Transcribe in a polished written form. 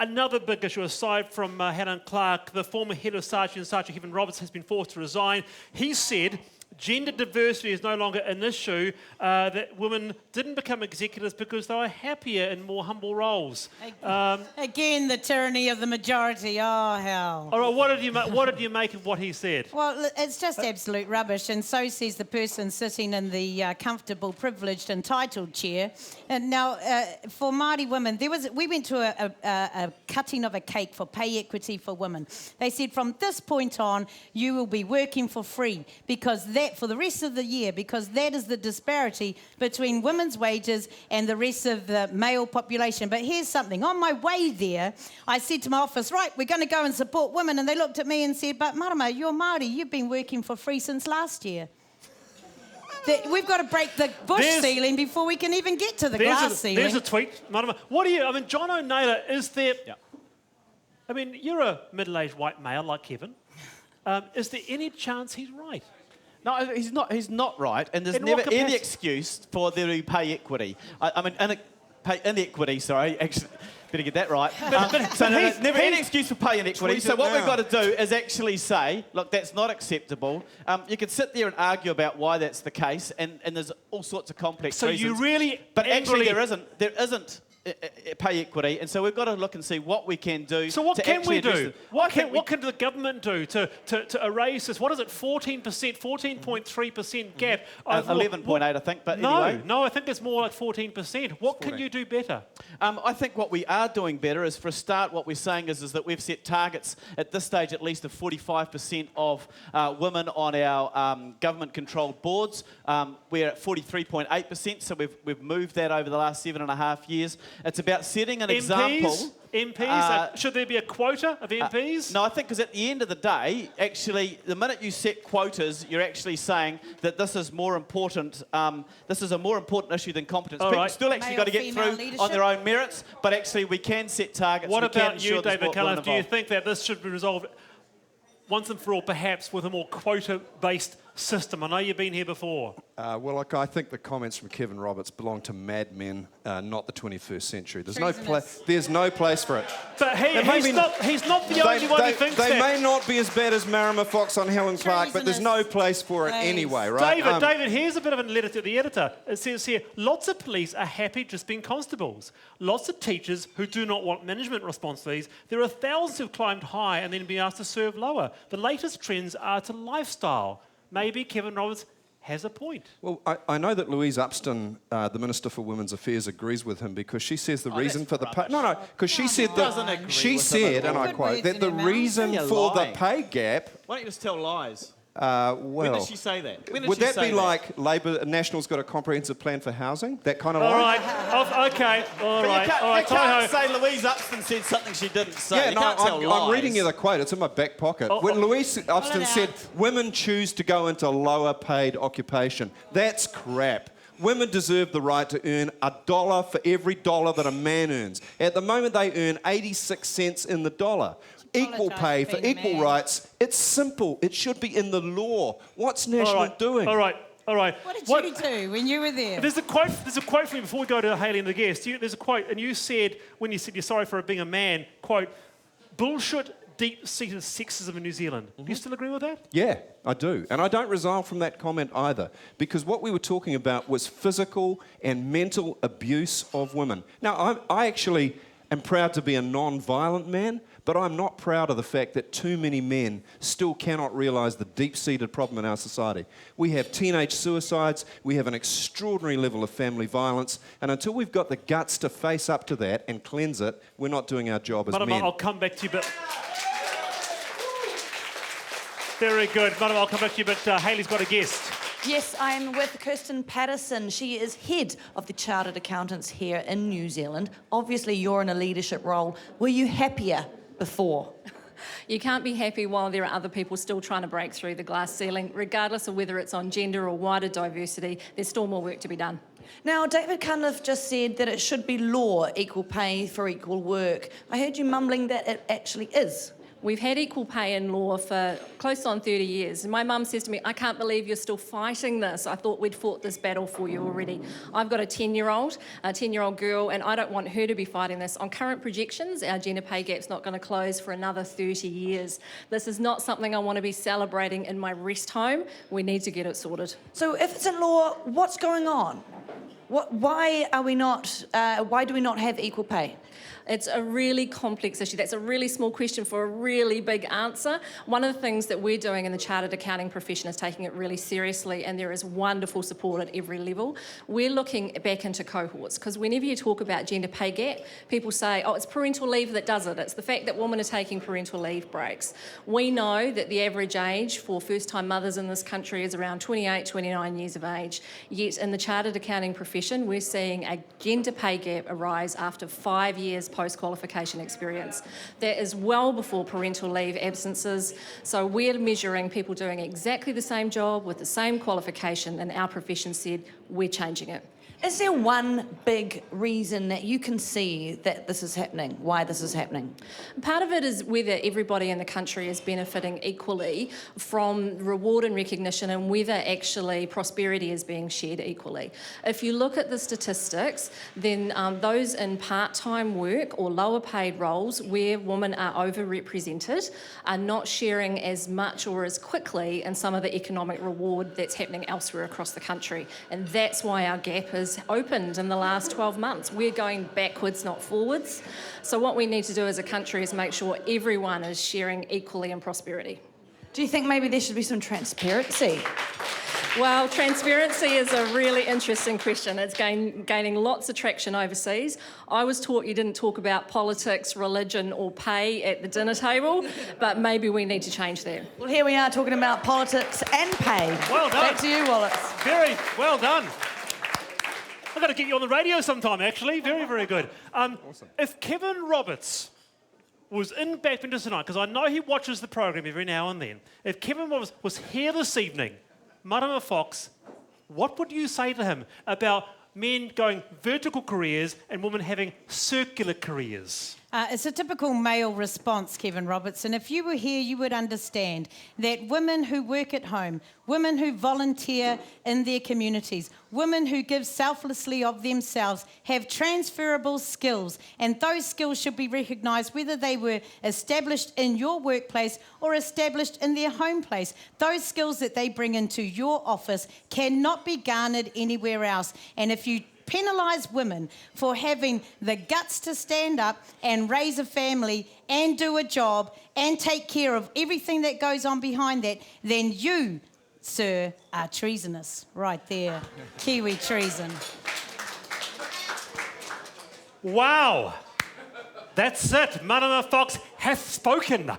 another big issue, aside from Helen Clark, the former head of Saatchi Saatchi Kevin Roberts has been forced to resign. He said gender diversity is no longer an issue, that women didn't become executives because they were happier in more humble roles. Again, the tyranny of the majority. Oh, hell. All right, what did you make of what he said? Well, it's just absolute rubbish, and so says the person sitting in the comfortable, privileged, entitled chair. And now, for Māori women, we went to a cutting of a cake for pay equity for women. They said, from this point on, you will be working for free, because that, for the rest of the year, because that is the disparity between women's wages and the rest of the male population. But here's something. On my way there, I said to my office, right, we're going to go and support women. And they looked at me and said, but Marama, you're Māori. You've been working for free since last year. We've got to break the bush ceiling before we can even get to the glass ceiling. There's a tweet, Marama. What do you... I mean, John O'Naylor, is there... Yeah. I mean, you're a middle-aged white male like Kevin. Is there any chance he's right? No, he's not right, and there's never any excuse for there to be pay equity. I mean, pay inequity, sorry, actually, better get that right. So there's never any excuse for pay inequity. So what we've got to do is actually say, look, that's not acceptable. You can sit there and argue about why that's the case, and there's all sorts of complex reasons. So you really... But actually there isn't pay equity, and so we've got to look and see what we can do. So what can we do? What can the government do to erase this? What is it? 14%, 14.3% gap. 11.8, I think. But anyway. No, I think it's more like 14%. What can you do better? I think what we are doing better is, for a start, what we're saying is that we've set targets at this stage, at least of 45% of women on our government-controlled boards. We're at 43.8%, so we've moved that over the last 7.5 years. It's about setting an example. MPs? Should there be a quota of MPs? No, I think because at the end of the day, actually, the minute you set quotas, you're actually saying that this is more important. This is a more important issue than competence. People still actually got to get through on their own merits, but actually we can set targets. What about you, David Cullen? Do you think that this should be resolved once and for all, perhaps with a more quota-based system? I know you've been here before. Well, look, I think the comments from Kevin Roberts belong to madmen, not the 21st century. There's no place for it. But he's not the only one who thinks that. They may not be as bad as Marama Fox on Helen Clark, but there's no place for it anyway, right? David, here's a bit of a letter to the editor. It says here, lots of police are happy just being constables. Lots of teachers who do not want management responsibilities. There are thousands who've climbed high and then been asked to serve lower. The latest trends are to lifestyle. Maybe Kevin Roberts has a point. Well, I know that Louise Upston, the Minister for Women's Affairs, agrees with him, because she says the reason for the pay... No, because she said that... She said, and I quote, that the reason for the pay gap... Why don't you just tell lies? Well, when did she say that? Would that be like Labor National's got a comprehensive plan for housing? That kind of line? All right, okay, all right. You can't say Louise Upston said something she didn't say. Yeah, you can't tell lies. I'm reading you the quote. It's in my back pocket. When Louise Upston said, women choose to go into lower paid occupation. That's crap. Women deserve the right to earn $1 for every dollar that a man earns. At the moment, they earn 86 cents in the dollar. Equal pay for equal rights. It's simple. It should be in the law. What's National doing? All right. What did you do when you were there? There's a quote from you before we go to Hayley and the guest. There's a quote, and you said, when you said you're sorry for being a man, quote, bullshit deep-seated sexism in New Zealand. Do you still agree with that? Yeah, I do. And I don't resolve from that comment either, because what we were talking about was physical and mental abuse of women. Now, I actually am proud to be a non-violent man, but I'm not proud of the fact that too many men still cannot realise the deep-seated problem in our society. We have teenage suicides, we have an extraordinary level of family violence, and until we've got the guts to face up to that and cleanse it, we're not doing our job as men. I'll come back to you, but... Very good. Madam, I'll come back to you, but Hayley's got a guest. Yes, I'm with Kirsten Patterson. She is head of the Chartered Accountants here in New Zealand. Obviously, you're in a leadership role. Were you happier before? You can't be happy while there are other people still trying to break through the glass ceiling. Regardless of whether it's on gender or wider diversity, there's still more work to be done. Now, David Cunliffe just said that it should be law, equal pay for equal work. I heard you mumbling that it actually is. We've had equal pay in law for close on 30 years. And my mum says to me, I can't believe you're still fighting this. I thought we'd fought this battle for you already. I've got a 10-year-old girl, and I don't want her to be fighting this. On current projections, our gender pay gap's not going to close for another 30 years. This is not something I want to be celebrating in my rest home. We need to get it sorted. So if it's in law, what's going on? Why do we not have equal pay? It's a really complex issue. That's a really small question for a really big answer. One of the things that we're doing in the chartered accounting profession is taking it really seriously, and there is wonderful support at every level. We're looking back into cohorts, because whenever you talk about gender pay gap, people say, oh, it's parental leave that does it. It's the fact that women are taking parental leave breaks. We know that the average age for first-time mothers in this country is around 28, 29 years of age. Yet in the chartered accounting profession, we're seeing a gender pay gap arise after 5 years post-qualification experience. That is well before parental leave absences. So we're measuring people doing exactly the same job with the same qualification, and our profession said, we're changing it. Is there one big reason that you can see that this is happening, why this is happening? Part of it is whether everybody in the country is benefiting equally from reward and recognition, and whether actually prosperity is being shared equally. If you look at the statistics, then those in part-time work or lower paid roles where women are overrepresented are not sharing as much or as quickly in some of the economic reward that's happening elsewhere across the country. And that's why our gap is opened in the last 12 months. We're going backwards, not forwards. So what we need to do as a country is make sure everyone is sharing equally in prosperity. Do you think maybe there should be some transparency? Well, transparency is a really interesting question. It's gaining lots of traction overseas. I was taught you didn't talk about politics, religion or pay at the dinner table, but maybe we need to change that. Well, here we are talking about politics and pay. Well done. Back to you, Wallace. Very well done. I've got to get you on the radio sometime, actually. Very, very good. Awesome. If Kevin Roberts was in Backbenches tonight, because I know he watches the program every now and then, if Kevin Roberts was here this evening, Marama Fox, what would you say to him about men going vertical careers and women having circular careers? It's a typical male response, Kevin Roberts, and if you were here, you would understand that women who work at home, women who volunteer in their communities, women who give selflessly of themselves have transferable skills, and those skills should be recognised whether they were established in your workplace or established in their home place. Those skills that they bring into your office cannot be garnered anywhere else, and if you penalise women for having the guts to stand up and raise a family and do a job and take care of everything that goes on behind that, then you, sir, are treasonous. Right there. Kiwi treason. Wow. That's it. Marama Fox hath spoken.